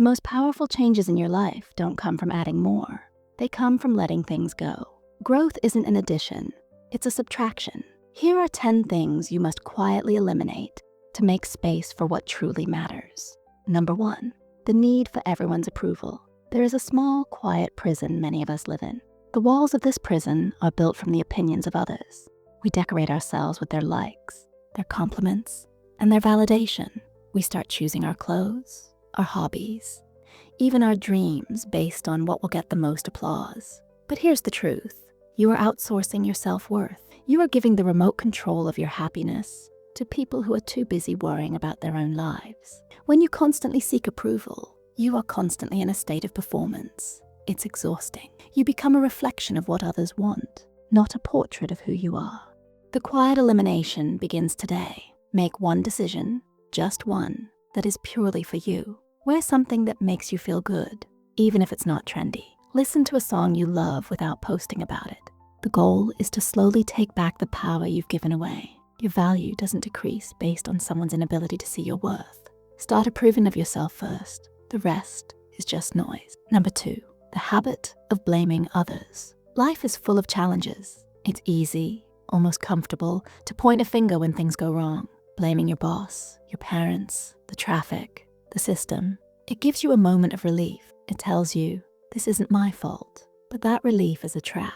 most powerful changes in your life don't come from adding more. They come from letting things go. Growth isn't an addition, it's a subtraction. Here are 10 things you must quietly eliminate to make space for what truly matters. Number 1, the need for everyone's approval. There is a small, quiet prison many of us live in. The walls of this prison are built from the opinions of others. We decorate ourselves with their likes, their compliments, and their validation. We start choosing our clothes, our hobbies, even our dreams based on what will get the most applause. But here's the truth. You are outsourcing your self-worth. You are giving the remote control of your happiness to people who are too busy worrying about their own lives. When you constantly seek approval, you are constantly in a state of performance. It's exhausting. You become a reflection of what others want, not a portrait of who you are. The quiet elimination begins today. Make one decision, just one, that is purely for you. Wear something that makes you feel good, even if it's not trendy. Listen to a song you love without posting about it. The goal is to slowly take back the power you've given away. Your value doesn't decrease based on someone's inability to see your worth. Start approving of yourself first. The rest is just noise. Number 2, the habit of blaming others. Life is full of challenges. It's easy, almost comfortable, to point a finger when things go wrong. Blaming your boss, your parents, the traffic, the system. It gives you a moment of relief. It tells you, this isn't my fault. But that relief is a trap.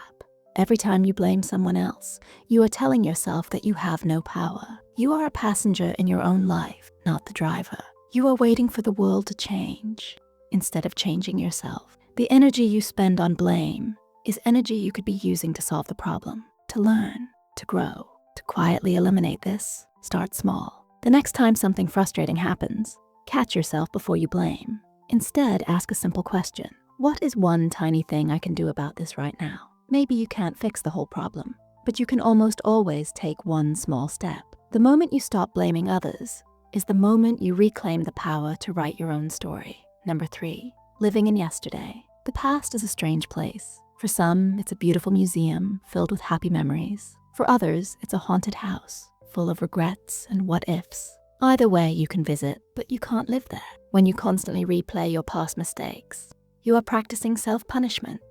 Every time you blame someone else, you are telling yourself that you have no power. You are a passenger in your own life, not the driver. You are waiting for the world to change instead of changing yourself. The energy you spend on blame is energy you could be using to solve the problem, to learn, to grow. To quietly eliminate this, start small. The next time something frustrating happens, catch yourself before you blame. Instead, ask a simple question. What is one tiny thing I can do about this right now? Maybe you can't fix the whole problem, but you can almost always take one small step. The moment you stop blaming others is the moment you reclaim the power to write your own story. Number 3, living in yesterday. The past is a strange place. For some, it's a beautiful museum filled with happy memories. For others, it's a haunted house full of regrets and what-ifs. Either way you can visit, but you can't live there. When you constantly replay your past mistakes, you are practicing self-punishment.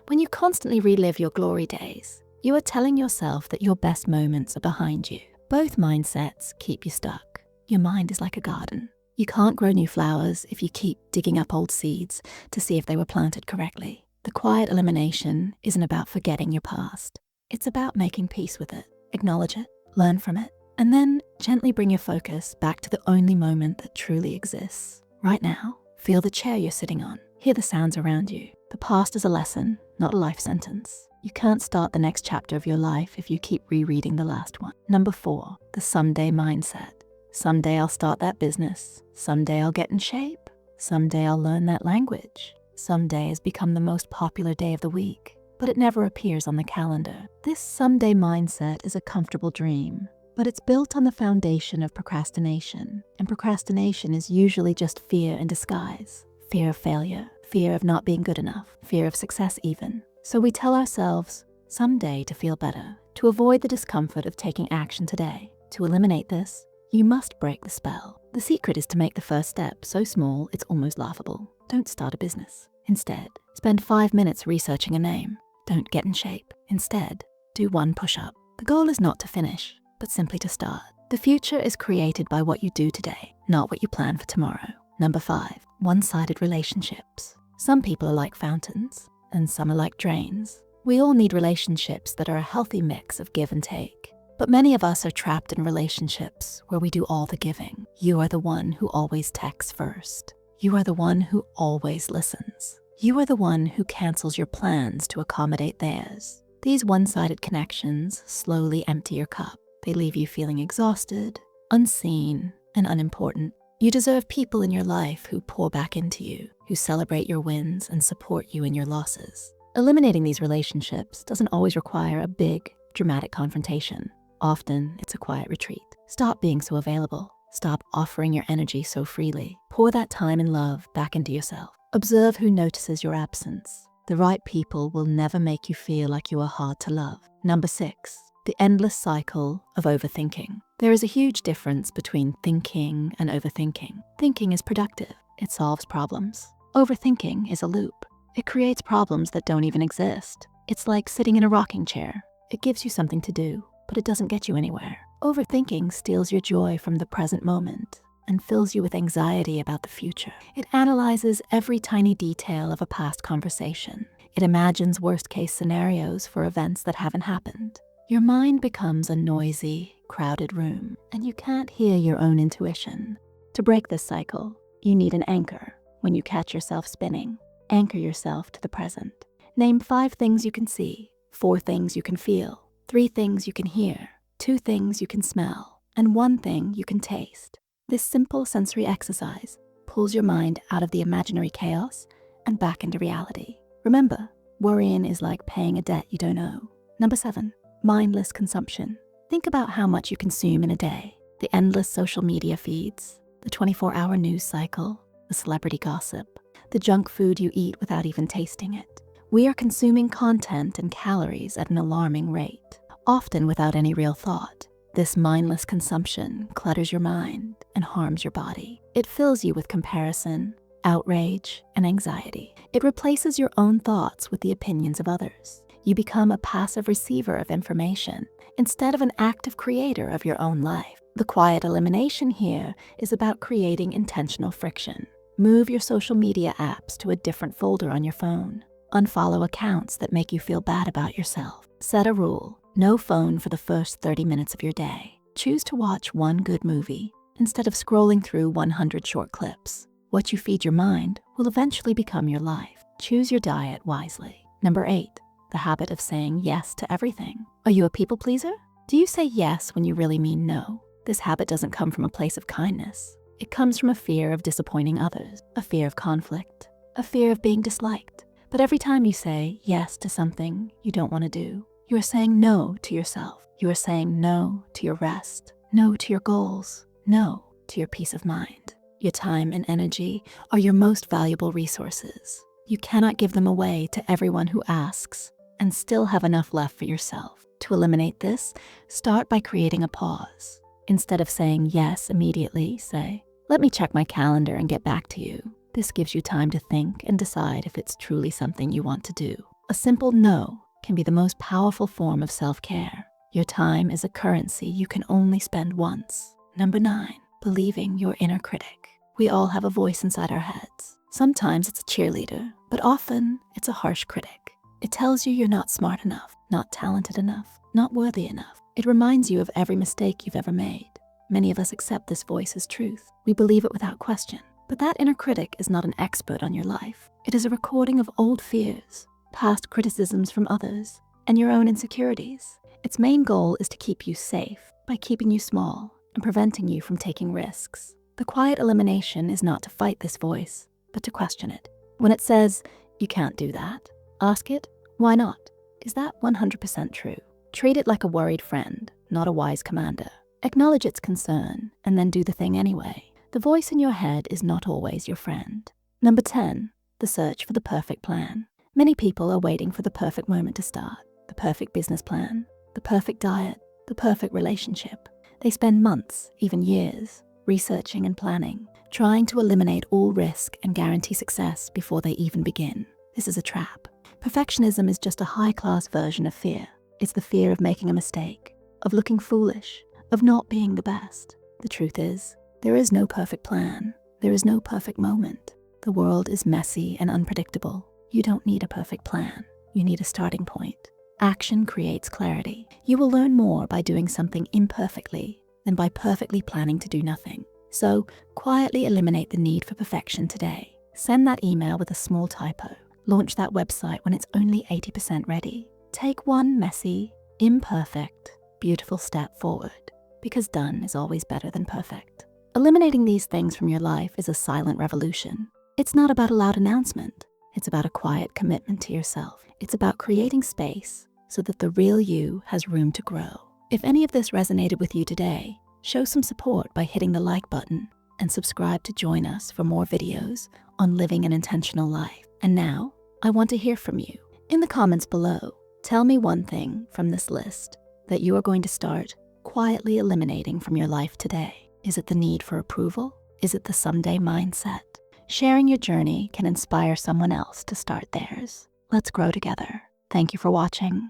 When you constantly relive your glory days, you are telling yourself that your best moments are behind you. Both mindsets keep you stuck. Your mind is like a garden. You can't grow new flowers if you keep digging up old seeds to see if they were planted correctly. The quiet elimination isn't about forgetting your past. It's about making peace with it. Acknowledge it, learn from it, and then gently bring your focus back to the only moment that truly exists. Right now, feel the chair you're sitting on. Hear the sounds around you. The past is a lesson, not a life sentence. You can't start the next chapter of your life if you keep rereading the last one. Number 4, the someday mindset. Someday I'll start that business. Someday I'll get in shape. Someday I'll learn that language. Someday has become the most popular day of the week, but it never appears on the calendar. This someday mindset is a comfortable dream, but it's built on the foundation of procrastination. And procrastination is usually just fear in disguise. Fear of failure, fear of not being good enough, fear of success even. So we tell ourselves, someday to feel better, to avoid the discomfort of taking action today. To eliminate this, you must break the spell. The secret is to make the first step so small it's almost laughable. Don't start a business. Instead, spend 5 minutes researching a name. Don't get in shape. Instead, do one push-up. The goal is not to finish, but simply to start. The future is created by what you do today, not what you plan for tomorrow. Number 5, one-sided relationships. Some people are like fountains, and some are like drains. We all need relationships that are a healthy mix of give and take. But many of us are trapped in relationships where we do all the giving. You are the one who always texts first. You are the one who always listens. You are the one who cancels your plans to accommodate theirs. These one-sided connections slowly empty your cup. They leave you feeling exhausted, unseen, and unimportant. You deserve people in your life who pour back into you, who celebrate your wins and support you in your losses. Eliminating these relationships doesn't always require a big, dramatic confrontation. Often, it's a quiet retreat. Stop being so available. Stop offering your energy so freely. Pour that time and love back into yourself. Observe who notices your absence. The right people will never make you feel like you are hard to love. Number 6, the endless cycle of overthinking. There is a huge difference between thinking and overthinking. Thinking is productive. It solves problems. Overthinking is a loop. It creates problems that don't even exist. It's like sitting in a rocking chair. It gives you something to do, but it doesn't get you anywhere. Overthinking steals your joy from the present moment and fills you with anxiety about the future. It analyzes every tiny detail of a past conversation. It imagines worst-case scenarios for events that haven't happened. Your mind becomes a noisy, crowded room, and you can't hear your own intuition. To break this cycle, you need an anchor. When you catch yourself spinning, anchor yourself to the present. Name 5 things you can see, 4 things you can feel, 3 things you can hear, 2 things you can smell, and 1 thing you can taste. This simple sensory exercise pulls your mind out of the imaginary chaos and back into reality. Remember, worrying is like paying a debt you don't owe. Number 7, mindless consumption. Think about how much you consume in a day. The endless social media feeds, the 24-hour news cycle, the celebrity gossip, the junk food you eat without even tasting it. We are consuming content and calories at an alarming rate, often without any real thought. This mindless consumption clutters your mind and harms your body. It fills you with comparison, outrage, and anxiety. It replaces your own thoughts with the opinions of others. You become a passive receiver of information instead of an active creator of your own life. The quiet elimination here is about creating intentional friction. Move your social media apps to a different folder on your phone. Unfollow accounts that make you feel bad about yourself. Set a rule: no phone for the first 30 minutes of your day. Choose to watch 1 good movie instead of scrolling through 100 short clips. What you feed your mind will eventually become your life. Choose your diet wisely. Number 8, the habit of saying yes to everything. Are you a people pleaser? Do you say yes when you really mean no? This habit doesn't come from a place of kindness. It comes from a fear of disappointing others, a fear of conflict, a fear of being disliked. But every time you say yes to something you don't want to do, you are saying no to yourself. You are saying no to your rest, no to your goals, no to your peace of mind. Your time and energy are your most valuable resources. You cannot give them away to everyone who asks and still have enough left for yourself. To eliminate this, start by creating a pause. Instead of saying yes immediately, say, "Let me check my calendar and get back to you." This gives you time to think and decide if it's truly something you want to do. A simple no can be the most powerful form of self-care. Your time is a currency you can only spend once. Number 9, believing your inner critic. We all have a voice inside our heads. Sometimes it's a cheerleader, but often it's a harsh critic. It tells you you're not smart enough, not talented enough, not worthy enough. It reminds you of every mistake you've ever made. Many of us accept this voice as truth. We believe it without question. But that inner critic is not an expert on your life. It is a recording of old fears, past criticisms from others, and your own insecurities. Its main goal is to keep you safe by keeping you small and preventing you from taking risks. The quiet elimination is not to fight this voice, but to question it. When it says, "You can't do that," ask it, "Why not? Is that 100% true?" Treat it like a worried friend, not a wise commander. Acknowledge its concern and then do the thing anyway. The voice in your head is not always your friend. Number 10, the search for the perfect plan. Many people are waiting for the perfect moment to start, the perfect business plan, the perfect diet, the perfect relationship. They spend months, even years, researching and planning, trying to eliminate all risk and guarantee success before they even begin. This is a trap. Perfectionism is just a high-class version of fear. It's the fear of making a mistake, of looking foolish, of not being the best. The truth is, there is no perfect plan. There is no perfect moment. The world is messy and unpredictable. You don't need a perfect plan. You need a starting point. Action creates clarity. You will learn more by doing something imperfectly than by perfectly planning to do nothing. So, quietly eliminate the need for perfection today. Send that email with a small typo. Launch that website when it's only 80% ready. Take one messy, imperfect, beautiful step forward, because done is always better than perfect. Eliminating these things from your life is a silent revolution. It's not about a loud announcement. It's about a quiet commitment to yourself. It's about creating space so that the real you has room to grow. If any of this resonated with you today, show some support by hitting the like button and subscribe to join us for more videos on living an intentional life. And now, I want to hear from you. In the comments below, tell me one thing from this list that you are going to start quietly eliminating from your life today. Is it the need for approval? Is it the someday mindset? Sharing your journey can inspire someone else to start theirs. Let's grow together. Thank you for watching.